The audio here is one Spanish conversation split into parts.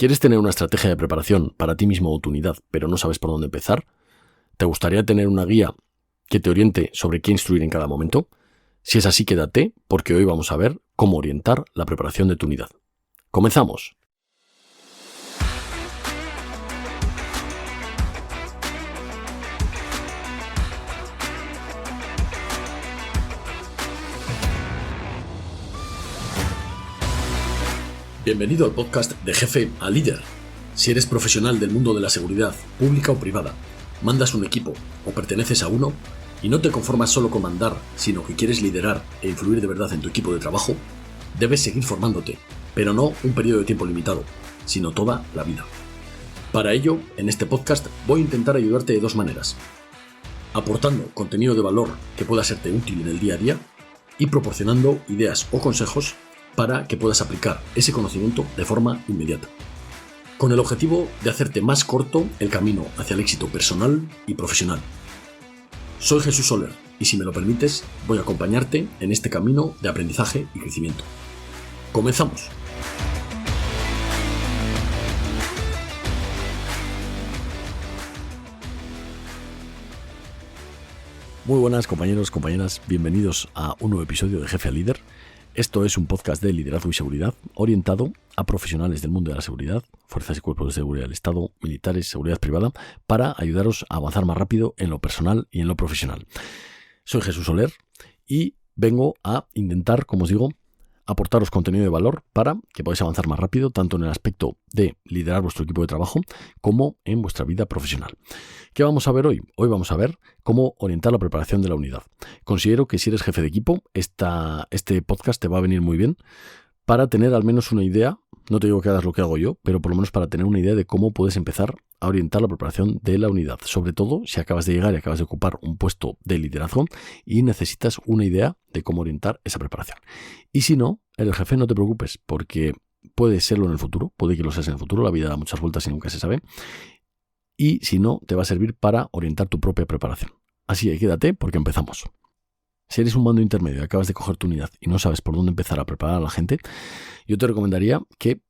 ¿Quieres tener una estrategia de preparación para ti mismo o tu unidad, pero no sabes por dónde empezar? ¿Te gustaría tener una guía que te oriente sobre qué instruir en cada momento? Si es así, quédate, porque hoy vamos a ver cómo orientar la preparación de tu unidad. ¡Comenzamos! Bienvenido al podcast de Jefe a Líder. Si eres profesional del mundo de la seguridad, pública o privada, mandas un equipo o perteneces a uno y no te conformas solo con mandar, sino que quieres liderar e influir de verdad en tu equipo de trabajo, debes seguir formándote, pero no un periodo de tiempo limitado, sino toda la vida. Para ello, en este podcast voy a intentar ayudarte de dos maneras: aportando contenido de valor que pueda serte útil en el día a día y proporcionando ideas o consejos para que puedas aplicar ese conocimiento de forma inmediata, con el objetivo de hacerte más corto el camino hacia el éxito personal y profesional. Soy Jesús Soler y, si me lo permites, voy a acompañarte en este camino de aprendizaje y crecimiento. ¡Comenzamos! Muy buenas, compañeros, compañeras, bienvenidos a un nuevo episodio de Jefe a Líder. Esto es un podcast de liderazgo y seguridad orientado a profesionales del mundo de la seguridad, fuerzas y cuerpos de seguridad del Estado, militares, seguridad privada, para ayudaros a avanzar más rápido en lo personal y en lo profesional. Soy Jesús Soler y vengo a intentar, como os digo, aportaros contenido de valor para que podáis avanzar más rápido, tanto en el aspecto de liderar vuestro equipo de trabajo como en vuestra vida profesional. ¿Qué vamos a ver hoy? Hoy vamos a ver cómo orientar la preparación de la unidad. Considero que si eres jefe de equipo, este podcast te va a venir muy bien para tener al menos una idea. No te digo que hagas lo que hago yo, pero por lo menos para tener una idea de cómo puedes empezar a orientar la preparación de la unidad. Sobre todo si acabas de llegar y acabas de ocupar un puesto de liderazgo y necesitas una idea de cómo orientar esa preparación. Y si no, eres jefe, no te preocupes, porque puede serlo en el futuro, puede que lo seas en el futuro, la vida da muchas vueltas y nunca se sabe. Y si no, te va a servir para orientar tu propia preparación. Así que quédate porque empezamos. Si eres un mando intermedio y acabas de coger tu unidad y no sabes por dónde empezar a preparar a la gente, yo te recomendaría que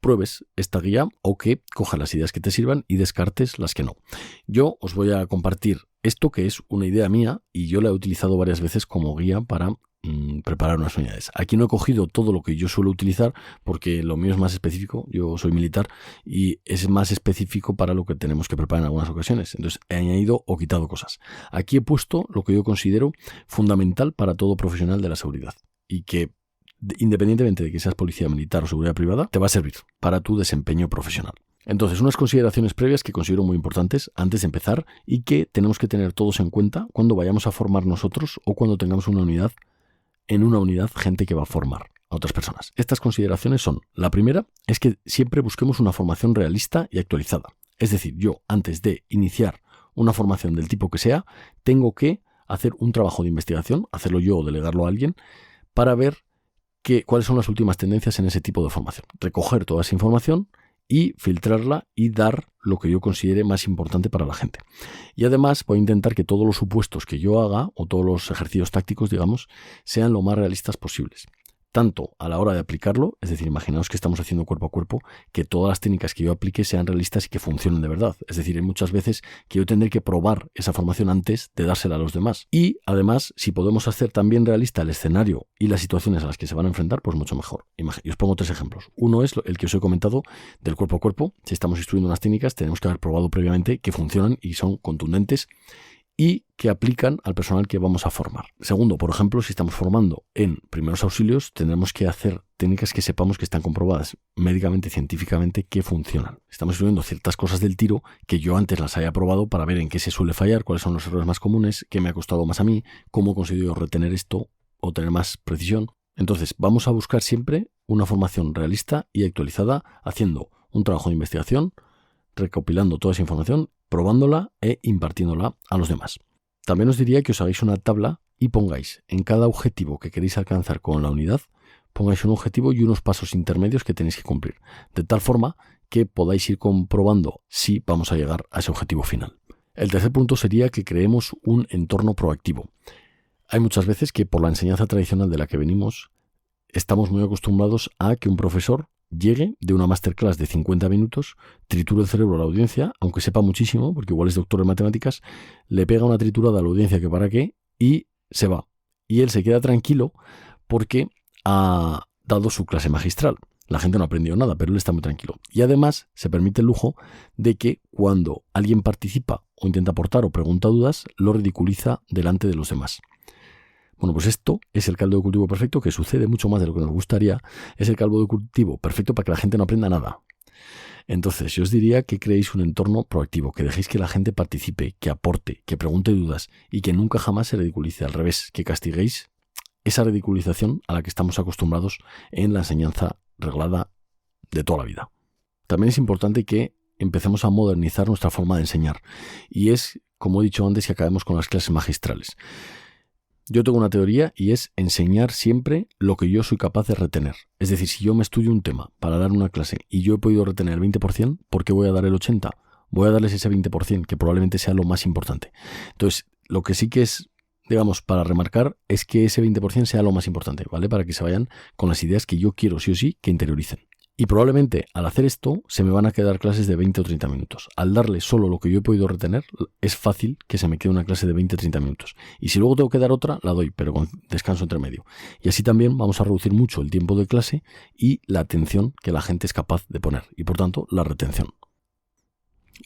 pruebes esta guía o que cojas las ideas que te sirvan y descartes las que no. Yo os voy a compartir esto, que es una idea mía y yo la he utilizado varias veces como guía para preparar unas unidades. Aquí no he cogido todo lo que yo suelo utilizar porque lo mío es más específico. Yo soy militar y es más específico para lo que tenemos que preparar en algunas ocasiones. Entonces he añadido o quitado cosas. Aquí he puesto lo que yo considero fundamental para todo profesional de la seguridad y que, independientemente de que seas policía militar o seguridad privada, te va a servir para tu desempeño profesional. Entonces, unas consideraciones previas que considero muy importantes antes de empezar y que tenemos que tener todos en cuenta cuando vayamos a formar nosotros o cuando tengamos una unidad gente que va a formar a otras personas. Estas consideraciones son: la primera es que siempre busquemos una formación realista y actualizada. Es decir, yo, antes de iniciar una formación del tipo que sea, tengo que hacer un trabajo de investigación, hacerlo yo o delegarlo a alguien, para ver cuáles son las últimas tendencias en ese tipo de formación. Recoger toda esa información y filtrarla y dar lo que yo considere más importante para la gente. Y además voy a intentar que todos los supuestos que yo haga o todos los ejercicios tácticos, digamos, sean lo más realistas posibles. Tanto a la hora de aplicarlo, es decir, imaginaos que estamos haciendo cuerpo a cuerpo, que todas las técnicas que yo aplique sean realistas y que funcionen de verdad. Es decir, hay muchas veces que yo tendré que probar esa formación antes de dársela a los demás. Y además, si podemos hacer también realista el escenario y las situaciones a las que se van a enfrentar, pues mucho mejor. Y os pongo tres ejemplos. Uno es el que os he comentado del cuerpo a cuerpo. Si estamos instruyendo unas técnicas, tenemos que haber probado previamente que funcionan y son contundentes y que aplican al personal que vamos a formar. Segundo, por ejemplo, si estamos formando en primeros auxilios, tendremos que hacer técnicas que sepamos que están comprobadas médicamente y científicamente que funcionan. Estamos estudiando ciertas cosas del tiro que yo antes las haya probado para ver en qué se suele fallar, cuáles son los errores más comunes, qué me ha costado más a mí, cómo he conseguido retener esto o tener más precisión. Entonces, vamos a buscar siempre una formación realista y actualizada, haciendo un trabajo de investigación, recopilando toda esa información, probándola e impartiéndola a los demás. También os diría que os hagáis una tabla y pongáis en cada objetivo que queréis alcanzar con la unidad, pongáis un objetivo y unos pasos intermedios que tenéis que cumplir, de tal forma que podáis ir comprobando si vamos a llegar a ese objetivo final. El tercer punto sería que creemos un entorno proactivo. Hay muchas veces que por la enseñanza tradicional de la que venimos, estamos muy acostumbrados a que un profesor llegue de una masterclass de 50 minutos, tritura el cerebro a la audiencia, aunque sepa muchísimo, porque igual es doctor en matemáticas, le pega una triturada a la audiencia que para qué y se va. Y él se queda tranquilo porque ha dado su clase magistral. La gente no ha aprendido nada, pero él está muy tranquilo. Y además se permite el lujo de que cuando alguien participa o intenta aportar o pregunta dudas, lo ridiculiza delante de los demás. Bueno, pues esto es el caldo de cultivo perfecto, que sucede mucho más de lo que nos gustaría. Es el caldo de cultivo perfecto para que la gente no aprenda nada. Entonces, yo os diría que creéis un entorno proactivo, que dejéis que la gente participe, que aporte, que pregunte dudas y que nunca jamás se ridiculice. Al revés, que castiguéis esa ridiculización a la que estamos acostumbrados en la enseñanza reglada de toda la vida. También es importante que empecemos a modernizar nuestra forma de enseñar. Y es, como he dicho antes, que acabemos con las clases magistrales. Yo tengo una teoría y es enseñar siempre lo que yo soy capaz de retener. Es decir, si yo me estudio un tema para dar una clase y yo he podido retener el 20%, ¿por qué voy a dar el 80%? Voy a darles ese 20%, que probablemente sea lo más importante. Entonces, lo que sí que es, digamos, para remarcar, es que ese 20% sea lo más importante, ¿vale? Para que se vayan con las ideas que yo quiero, sí o sí, que interioricen. Y probablemente al hacer esto se me van a quedar clases de 20 o 30 minutos. Al darle solo lo que yo he podido retener, es fácil que se me quede una clase de 20 o 30 minutos. Y si luego tengo que dar otra, la doy, pero con descanso entre medio. Y así también vamos a reducir mucho el tiempo de clase y la atención que la gente es capaz de poner. Y por tanto, la retención.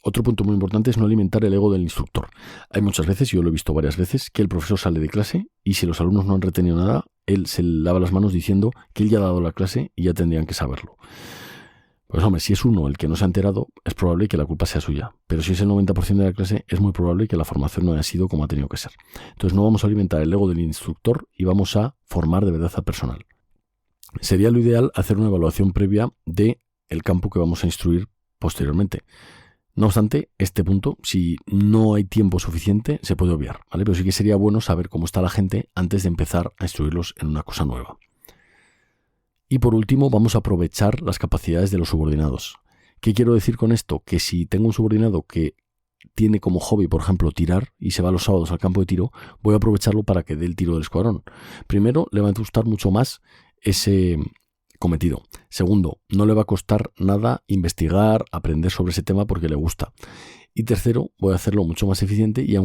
Otro punto muy importante es no alimentar el ego del instructor. Hay muchas veces, yo lo he visto varias veces, que el profesor sale de clase y si los alumnos no han retenido nada, él se lava las manos diciendo que él ya ha dado la clase y ya tendrían que saberlo. Pues hombre, si es uno el que no se ha enterado, es probable que la culpa sea suya. Pero si es el 90% de la clase, es muy probable que la formación no haya sido como ha tenido que ser. Entonces no vamos a alimentar el ego del instructor y vamos a formar de verdad al personal. Sería lo ideal hacer una evaluación previa del campo que vamos a instruir posteriormente. No obstante, este punto, si no hay tiempo suficiente, se puede obviar, ¿vale? Pero sí que sería bueno saber cómo está la gente antes de empezar a instruirlos en una cosa nueva. Y por último, vamos a aprovechar las capacidades de los subordinados. ¿Qué quiero decir con esto? Que si tengo un subordinado que tiene como hobby, por ejemplo, tirar y se va los sábados al campo de tiro, voy a aprovecharlo para que dé el tiro del escuadrón. Primero, le va a gustar mucho más ese cometido. Segundo, no le va a costar nada investigar, aprender sobre ese tema porque le gusta. Y tercero, voy a hacerlo mucho más eficiente y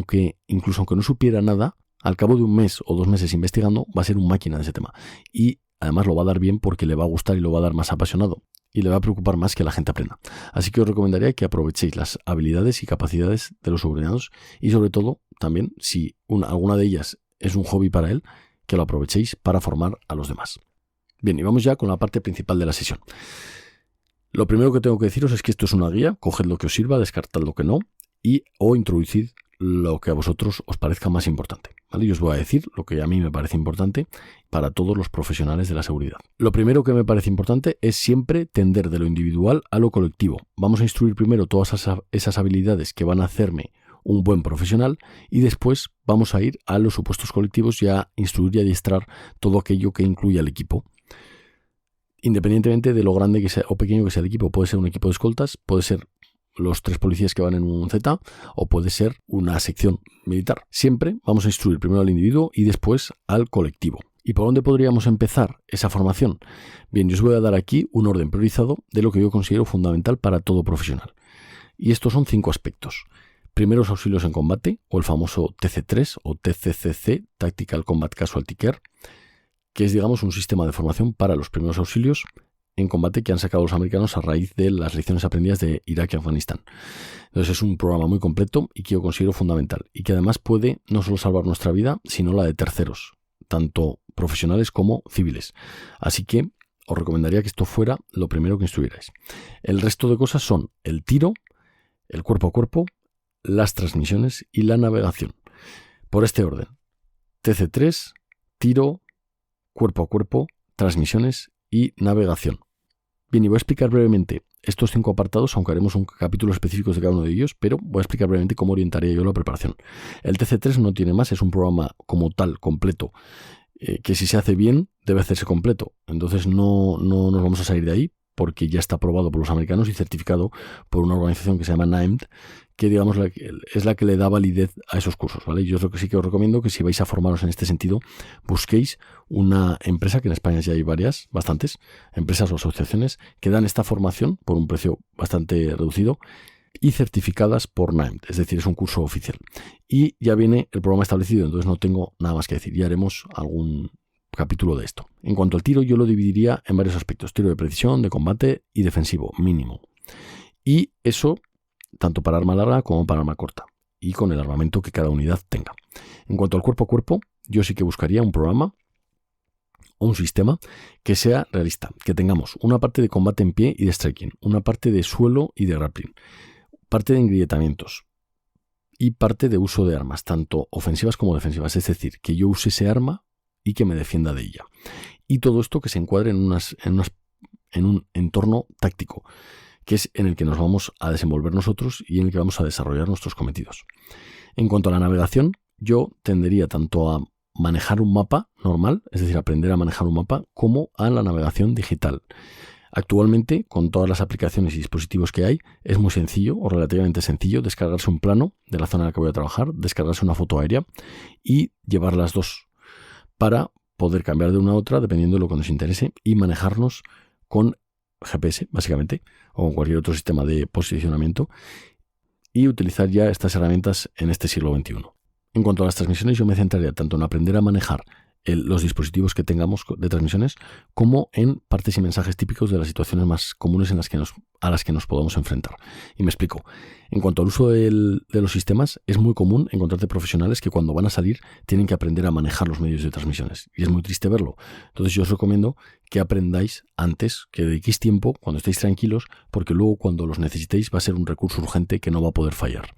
incluso aunque no supiera nada, al cabo de un mes o 2 meses investigando, va a ser un máquina de ese tema. Y además lo va a dar bien porque le va a gustar y lo va a dar más apasionado. Y le va a preocupar más que la gente aprenda. Así que os recomendaría que aprovechéis las habilidades y capacidades de los subordinados y sobre todo también, si alguna de ellas es un hobby para él, que lo aprovechéis para formar a los demás. Bien, y vamos ya con la parte principal de la sesión. Lo primero que tengo que deciros es que esto es una guía, coged lo que os sirva, descartad lo que no o introducid lo que a vosotros os parezca más importante, ¿vale? Yo os voy a decir lo que a mí me parece importante para todos los profesionales de la seguridad. Lo primero que me parece importante es siempre tender de lo individual a lo colectivo. Vamos a instruir primero todas esas habilidades que van a hacerme un buen profesional y después vamos a ir a los supuestos colectivos y a instruir y adiestrar todo aquello que incluye al equipo. Independientemente de lo grande que sea o pequeño que sea el equipo, puede ser un equipo de escoltas, puede ser los 3 policías que van en un Z o puede ser una sección militar. Siempre vamos a instruir primero al individuo y después al colectivo. ¿Y por dónde podríamos empezar esa formación? Bien, yo os voy a dar aquí un orden priorizado de lo que yo considero fundamental para todo profesional. Y estos son 5 aspectos. Primeros auxilios en combate, o el famoso TC3 o TCCC, Tactical Combat Casualty Care, que es, digamos, un sistema de formación para los primeros auxilios en combate que han sacado los americanos a raíz de las lecciones aprendidas de Irak y Afganistán. Entonces es un programa muy completo y que yo considero fundamental y que además puede no solo salvar nuestra vida, sino la de terceros, tanto profesionales como civiles. Así que os recomendaría que esto fuera lo primero que instruyerais. El resto de cosas son el tiro, el cuerpo a cuerpo, las transmisiones y la navegación. Por este orden: TC3, tiro, cuerpo a cuerpo, transmisiones y navegación. Bien, y voy a explicar brevemente estos 5 apartados, aunque haremos un capítulo específico de cada uno de ellos, pero voy a explicar brevemente cómo orientaría yo la preparación. El TC3 no tiene más, es un programa como tal, completo, que si se hace bien, debe hacerse completo. Entonces no nos vamos a salir de ahí, porque ya está aprobado por los americanos y certificado por una organización que se llama NIMD, que digamos es la que le da validez a esos cursos, ¿vale? Yo es lo que sí que os recomiendo, que si vais a formaros en este sentido, busquéis una empresa, que en España ya hay bastantes empresas o asociaciones que dan esta formación por un precio bastante reducido y certificadas por NIMD, es decir, es un curso oficial. Y ya viene el programa establecido, entonces no tengo nada más que decir, ya haremos algún capítulo de esto. En cuanto al tiro, yo lo dividiría en varios aspectos: tiro de precisión, de combate y defensivo, mínimo. Y eso tanto para arma larga como para arma corta, y con el armamento que cada unidad tenga. En cuanto al cuerpo a cuerpo, yo sí que buscaría un programa o un sistema que sea realista, que tengamos una parte de combate en pie y de striking, una parte de suelo y de grappling, parte de engrietamientos y parte de uso de armas, tanto ofensivas como defensivas, es decir, que yo use ese arma y que me defienda de ella. Y todo esto que se encuadre en un entorno táctico, que es en el que nos vamos a desenvolver nosotros y en el que vamos a desarrollar nuestros cometidos. En cuanto a la navegación, yo tendería tanto a manejar un mapa normal, es decir, aprender a manejar un mapa, como a la navegación digital. Actualmente, con todas las aplicaciones y dispositivos que hay, es muy sencillo o relativamente sencillo descargarse un plano de la zona en la que voy a trabajar, descargarse una foto aérea y llevar las dos para poder cambiar de una a otra dependiendo de lo que nos interese y manejarnos con GPS, básicamente, o con cualquier otro sistema de posicionamiento, y utilizar ya estas herramientas en este siglo XXI. En cuanto a las transmisiones, yo me centraría tanto en aprender a manejar los dispositivos que tengamos de transmisiones, como en partes y mensajes típicos de las situaciones más comunes a las que nos podamos enfrentar. Y me explico. En cuanto al uso de los sistemas, es muy común encontrarte profesionales que cuando van a salir tienen que aprender a manejar los medios de transmisiones. Y es muy triste verlo. Entonces yo os recomiendo que aprendáis antes, que dediquéis tiempo cuando estéis tranquilos, porque luego cuando los necesitéis va a ser un recurso urgente que no va a poder fallar.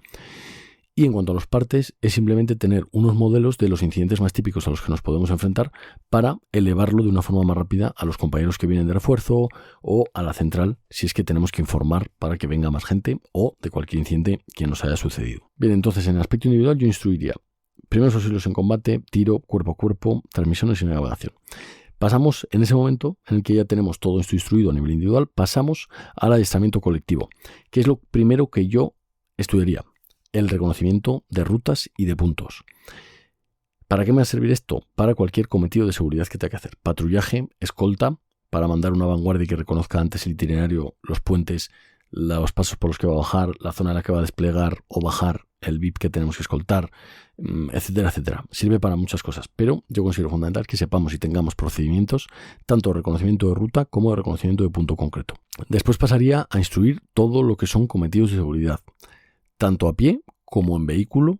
Y en cuanto a los partes, es simplemente tener unos modelos de los incidentes más típicos a los que nos podemos enfrentar para elevarlo de una forma más rápida a los compañeros que vienen de refuerzo o a la central si es que tenemos que informar para que venga más gente o de cualquier incidente que nos haya sucedido. Bien, entonces en el aspecto individual yo instruiría primeros auxilios en combate, tiro, cuerpo a cuerpo, transmisiones y navegación. Pasamos, en ese momento en el que ya tenemos todo esto instruido a nivel individual, pasamos al adiestramiento colectivo, que es lo primero que yo estudiaría: el reconocimiento de rutas y de puntos. ¿Para qué me va a servir esto? Para cualquier cometido de seguridad que tenga que hacer. Patrullaje, escolta, para mandar una vanguardia que reconozca antes el itinerario, los puentes, los pasos por los que va a bajar, la zona en la que va a desplegar o bajar el VIP que tenemos que escoltar, etcétera, etcétera. Sirve para muchas cosas, pero yo considero fundamental que sepamos y tengamos procedimientos tanto de reconocimiento de ruta como de reconocimiento de punto concreto. Después pasaría a instruir todo lo que son cometidos de seguridad, tanto a pie como en vehículo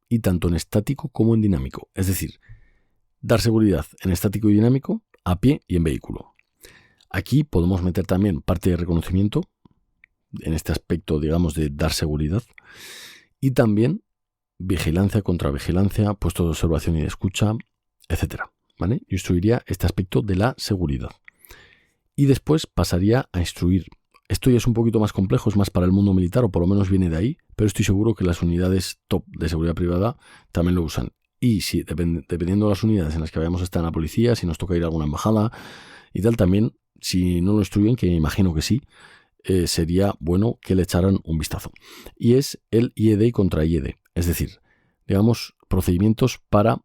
y tanto en estático como en dinámico. Es decir, dar seguridad en estático y dinámico, a pie y en vehículo. Aquí podemos meter también parte de reconocimiento, en este aspecto, digamos, de dar seguridad, y también vigilancia, contravigilancia, puestos de observación y de escucha, etc. ¿Vale? Yo instruiría este aspecto de la seguridad. Y después pasaría a instruir. Esto ya es un poquito más complejo, es más para el mundo militar, o por lo menos viene de ahí, pero estoy seguro que las unidades top de seguridad privada también lo usan. Y si, dependiendo de las unidades en las que vayamos a estar en la policía, si nos toca ir a alguna embajada y tal, también, si no lo instruyen, que imagino que sí, sería bueno que le echaran un vistazo. Y es el IED y contra IED, es decir, digamos, procedimientos para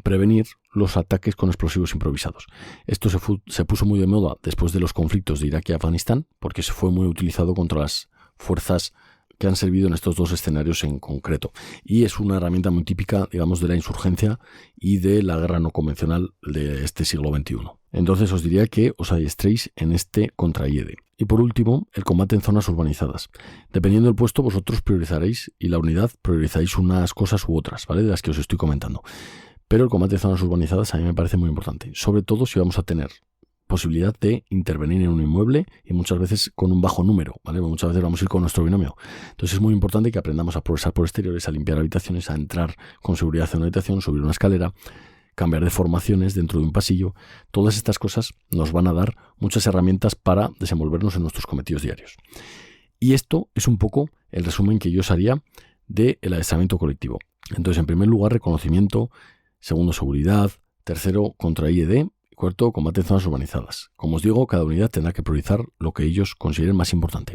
prevenir los ataques con explosivos improvisados. Esto se puso muy de moda después de los conflictos de Irak y Afganistán, porque se fue muy utilizado contra las fuerzas que han servido en estos dos escenarios en concreto. Y es una herramienta muy típica, digamos, de la insurgencia y de la guerra no convencional de este siglo XXI. Entonces os diría que os adiestréis en este contra IED. Y por último, el combate en zonas urbanizadas. Dependiendo del puesto, vosotros priorizaréis y la unidad priorizáis unas cosas u otras, ¿vale? De las que os estoy comentando. Pero el combate en zonas urbanizadas a mí me parece muy importante, sobre todo si vamos a tener posibilidad de intervenir en un inmueble y muchas veces con un bajo número, ¿vale? Muchas veces vamos a ir con nuestro binomio. Entonces es muy importante que aprendamos a progresar por exteriores, a limpiar habitaciones, a entrar con seguridad en una habitación, subir una escalera, cambiar de formaciones dentro de un pasillo. Todas estas cosas nos van a dar muchas herramientas para desenvolvernos en nuestros cometidos diarios. Y esto es un poco el resumen que yo os haría del adiestramiento colectivo. Entonces, en primer lugar, reconocimiento. Segundo, seguridad. Tercero, contra IED. Cuarto, combate en zonas urbanizadas. Como os digo, cada unidad tendrá que priorizar lo que ellos consideren más importante.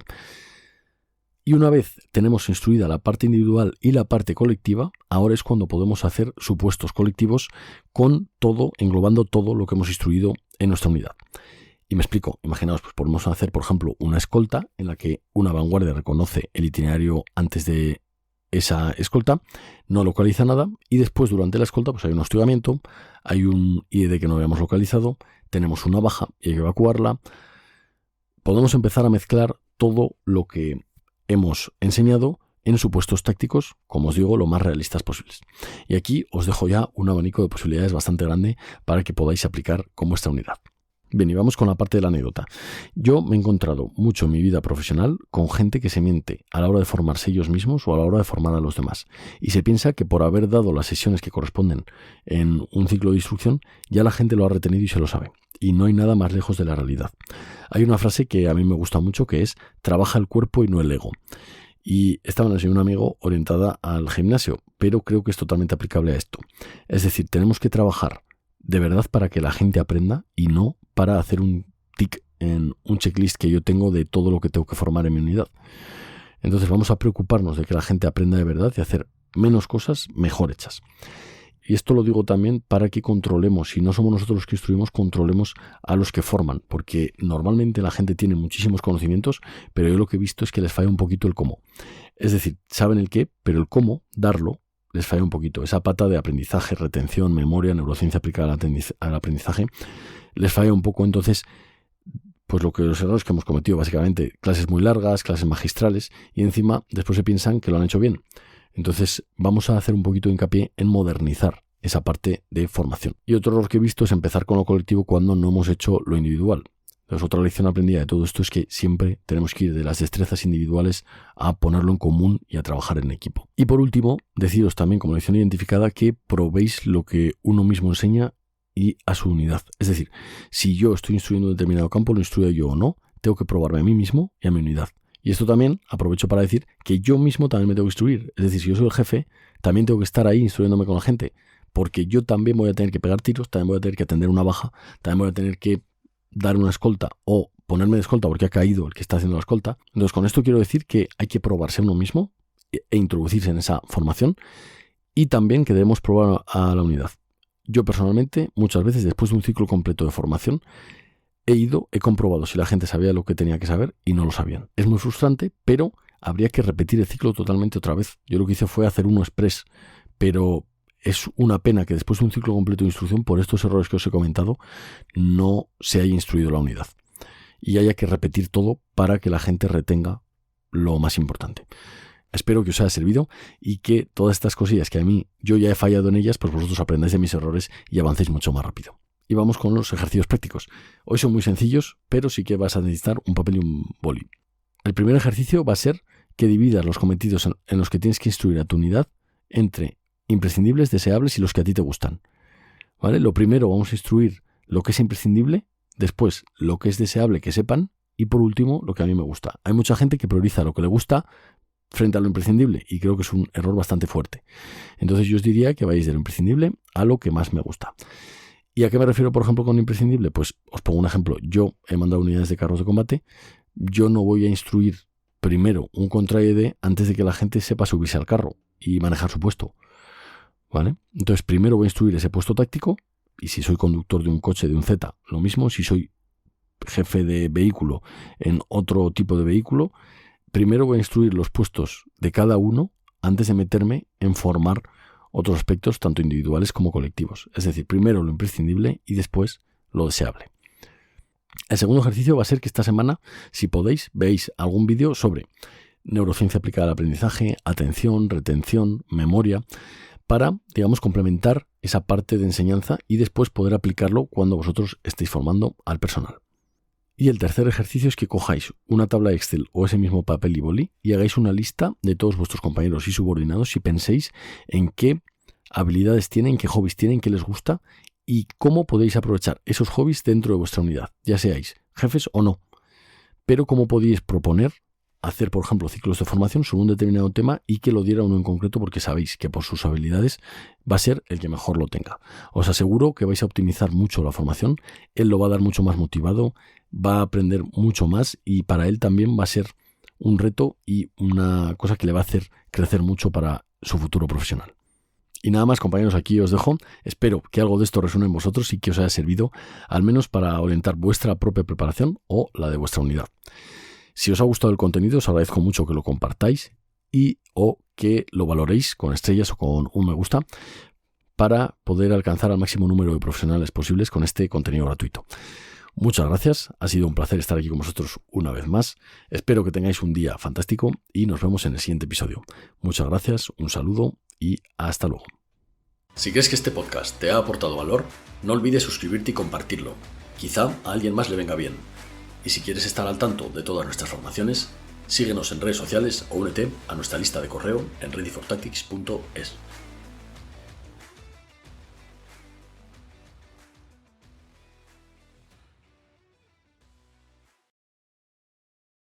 Y una vez tenemos instruida la parte individual y la parte colectiva, ahora es cuando podemos hacer supuestos colectivos con todo, englobando todo lo que hemos instruido en nuestra unidad. Y me explico, imaginaos, pues podemos hacer, por ejemplo, una escolta en la que una vanguardia reconoce el itinerario antes de esa escolta, no localiza nada y después durante la escolta pues hay un hostigamiento, hay un IED que no habíamos localizado, tenemos una baja y hay que evacuarla. Podemos empezar a mezclar todo lo que hemos enseñado en supuestos tácticos, como os digo, lo más realistas posibles. Y aquí os dejo ya un abanico de posibilidades bastante grande para que podáis aplicar con vuestra unidad. Bien, y vamos con la parte de la anécdota. Yo me he encontrado mucho en mi vida profesional con gente que se miente a la hora de formarse ellos mismos o a la hora de formar a los demás. Y se piensa que por haber dado las sesiones que corresponden en un ciclo de instrucción, ya la gente lo ha retenido y se lo sabe. Y no hay nada más lejos de la realidad. Hay una frase que a mí me gusta mucho que es: trabaja el cuerpo y no el ego. Y esta me la enseñó un amigo orientada al gimnasio, pero creo que es totalmente aplicable a esto. Es decir, tenemos que trabajar de verdad para que la gente aprenda y no para hacer un tic en un checklist que yo tengo de todo lo que tengo que formar en mi unidad. Entonces vamos a preocuparnos de que la gente aprenda de verdad y hacer menos cosas mejor hechas. Y esto lo digo también para que controlemos, si no somos nosotros los que instruimos, controlemos a los que forman, porque normalmente la gente tiene muchísimos conocimientos, pero yo lo que he visto es que les falla un poquito el cómo. Es decir, saben el qué, pero el cómo, darlo, les falla un poquito. Esa pata de aprendizaje, retención, memoria, neurociencia aplicada al aprendizaje, les falla un poco. Entonces, pues los errores que hemos cometido, básicamente, clases muy largas, clases magistrales, y encima después se piensan que lo han hecho bien. Entonces vamos a hacer un poquito de hincapié en modernizar esa parte de formación. Y otro error que he visto es empezar con lo colectivo cuando no hemos hecho lo individual. Entonces otra lección aprendida de todo esto es que siempre tenemos que ir de las destrezas individuales a ponerlo en común y a trabajar en equipo. Y por último, deciros también como lección identificada que probéis lo que uno mismo enseña y a su unidad. Es decir, si yo estoy instruyendo en determinado campo, lo instruyo yo o no, tengo que probarme a mí mismo y a mi unidad. Y esto también aprovecho para decir que yo mismo también me tengo que instruir. Es decir, si yo soy el jefe, también tengo que estar ahí instruyéndome con la gente. Porque yo también voy a tener que pegar tiros, también voy a tener que atender una baja, también voy a tener que dar una escolta o ponerme de escolta porque ha caído el que está haciendo la escolta. Entonces, con esto quiero decir que hay que probarse uno mismo e introducirse en esa formación y también que debemos probar a la unidad. Yo personalmente, muchas veces, después de un ciclo completo de formación, he comprobado si la gente sabía lo que tenía que saber y no lo sabían. Es muy frustrante, pero habría que repetir el ciclo totalmente otra vez. Yo lo que hice fue hacer uno express, pero es una pena que después de un ciclo completo de instrucción, por estos errores que os he comentado, no se haya instruido la unidad. Y haya que repetir todo para que la gente retenga lo más importante. Espero que os haya servido y que todas estas cosillas que a mí yo ya he fallado en ellas, pues vosotros aprendáis de mis errores y avancéis mucho más rápido. Y vamos con los ejercicios prácticos. Hoy son muy sencillos, pero sí que vas a necesitar un papel y un boli. El primer ejercicio va a ser que dividas los cometidos en los que tienes que instruir a tu unidad entre imprescindibles, deseables y los que a ti te gustan. ¿Vale? Lo primero vamos a instruir lo que es imprescindible, después lo que es deseable que sepan y por último lo que a mí me gusta. Hay mucha gente que prioriza lo que le gusta frente a lo imprescindible y creo que es un error bastante fuerte. Entonces yo os diría que vayáis de lo imprescindible a lo que más me gusta. ¿Y a qué me refiero, por ejemplo, con imprescindible? Pues os pongo un ejemplo. Yo he mandado unidades de carros de combate. Yo no voy a instruir primero un contra-IED antes de que la gente sepa subirse al carro y manejar su puesto. ¿Vale? Entonces, primero voy a instruir ese puesto táctico. Y si soy conductor de un coche, de un Z, lo mismo. Si soy jefe de vehículo en otro tipo de vehículo, primero voy a instruir los puestos de cada uno antes de meterme en formar otros aspectos tanto individuales como colectivos. Es decir, primero lo imprescindible y después lo deseable. El segundo ejercicio va a ser que esta semana, si podéis, veáis algún vídeo sobre neurociencia aplicada al aprendizaje, atención, retención, memoria, para, digamos, complementar esa parte de enseñanza y después poder aplicarlo cuando vosotros estéis formando al personal. Y el tercer ejercicio es que cojáis una tabla Excel o ese mismo papel y boli y hagáis una lista de todos vuestros compañeros y subordinados y penséis en qué habilidades tienen, qué hobbies tienen, qué les gusta y cómo podéis aprovechar esos hobbies dentro de vuestra unidad, ya seáis jefes o no. Pero cómo podéis proponer hacer, por ejemplo, ciclos de formación sobre un determinado tema y que lo diera uno en concreto porque sabéis que por sus habilidades va a ser el que mejor lo tenga. Os aseguro que vais a optimizar mucho la formación, él lo va a dar mucho más motivado, va a aprender mucho más y para él también va a ser un reto y una cosa que le va a hacer crecer mucho para su futuro profesional. Y nada más, compañeros, aquí os dejo. Espero que algo de esto resuene en vosotros y que os haya servido al menos para orientar vuestra propia preparación o la de vuestra unidad. Si os ha gustado el contenido, os agradezco mucho que lo compartáis y o que lo valoréis con estrellas o con un me gusta para poder alcanzar al máximo número de profesionales posibles con este contenido gratuito. Muchas gracias, ha sido un placer estar aquí con vosotros una vez más. Espero que tengáis un día fantástico y nos vemos en el siguiente episodio. Muchas gracias, un saludo y hasta luego. Si crees que este podcast te ha aportado valor, no olvides suscribirte y compartirlo. Quizá a alguien más le venga bien. Y si quieres estar al tanto de todas nuestras formaciones, síguenos en redes sociales o únete a nuestra lista de correo en readyfortactics.es.